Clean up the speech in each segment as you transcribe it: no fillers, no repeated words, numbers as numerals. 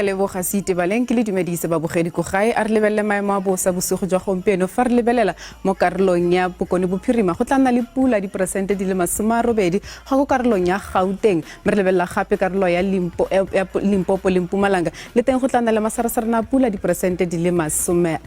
ke leboga Seitebaleng ke le dumedise babogedi ko gae a re lebelele maemo a bosa bosigo jwa gompieno fa re lebelela mo karolong ya Bokone Bophirima go tla nna le pula diperesente di le 80 ga go karolong ya Gauteng me re lebelela gape karolo ya Limpopo le Mpumalanga le teng go tla nna le masarasarana a pula diperesente di le 30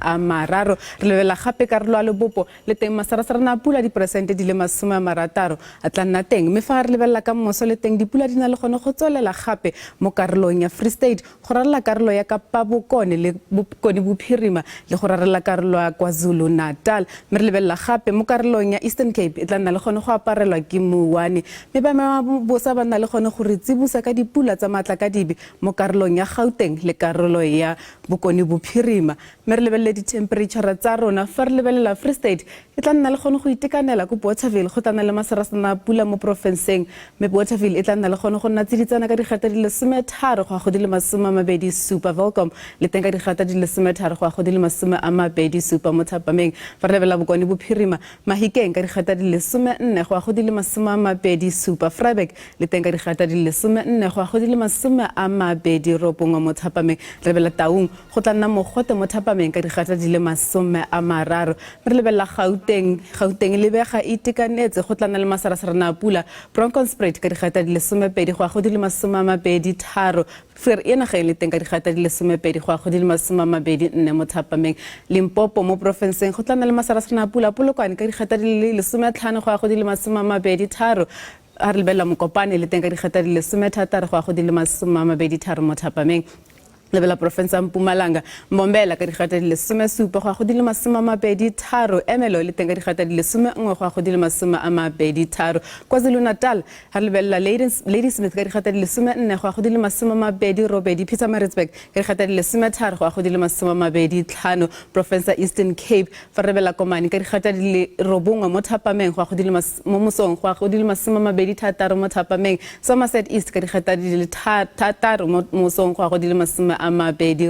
re lebelela gape karolo ya Lebopo le teng masarasarana a pula diperesente di le 60 a tla nna teng me fa re lebelela ka moso le teng dipula di na le gone go tswelela gape mo karolong ya Free State go rarela karolo ya Kapa Bokone le Bokone Bophirima le go rarela karolo ya KwaZulu Natal me re lebelela gape mo karolong ya Eastern Cape e tla nna le gone go aparelwa ke Muwane me ba bosa ba nna le gone go re tsibusa ka dipula tsa matla ka dibe mo karolong ya Gauteng le karolo ya Bokone Bophirima me re lebelele di-temperature tsa rona fa re lebelela Free State e tla nna le gone go itekanela ko Bothaville go tla nna le masarasana pula mo provinceng me Bothaville e tla nna le gone go nna tsiditsana ka digata di le 13 go a go di le 27 Welcome le teng ka digata di le 13 go a go di le 27 mo Thapameng fa re lebelela Bokone Bophirima Mahikeng ka digata di le 14 go a go di le 27 Vryburg le teng ka digata di le 14 go a go di le 29 mo Thapameng re lebelela Taung go tla nna mogote mo Thapameng ka digata di le 30 re lebelela Gauteng le bega itekanetse go tla nna le masarasarana a pula Bronkhorstspruit ka digata di le 12 go a go di le 23 fer ena ga le teng ka digata di le 12 go a go di le 24 mo Thapameng Limpopo mo provinceng go tla nna le masarasarana a pula Polokwane ka digata di le 15 go a go di le 23 a re lebelela Mokopane le teng ka digata di le 16 go a go di le 23 mo Thapameng lebela province ya Mpumalanga Mbombela ka digata di le 17 go a go di le 23 Emelo le teng ka digata di le 11 go a go di le 23 KwaZulu Natal ha lebella Ladysmith ka digata di le 14 go a go di le 28 Pietermaritzburg ka digata di le 13 go a go di le 25 province ya Eastern Cape fa re lebella Komani ka digata di le 9 mo Thapameng go a go di le mo Mosong go a go di le 26 mo Thapameng Somerset East ka digata di le 3 mo Mosong go a go di le Amabedi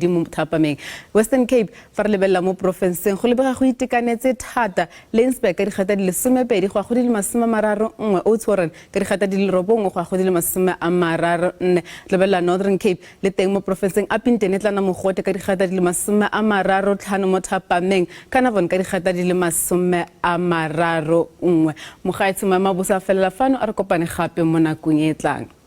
mo Thapameng Western Cape fa re lebelela mo provinceng go lebega go itekanetse thata Lensburg ka digata di le 12 go a go di le 31 Oudtshoorn ka digata di le 9 go a go di le 34 lebelela Northern Cape le teng mo provinceng Upington e tla nna mogote ka digata di le 35 mo Thapameng Carnarvon ka digata di le 31 mo gaetsho mabosa felela fano a re kopane gape mo nakong e tlang.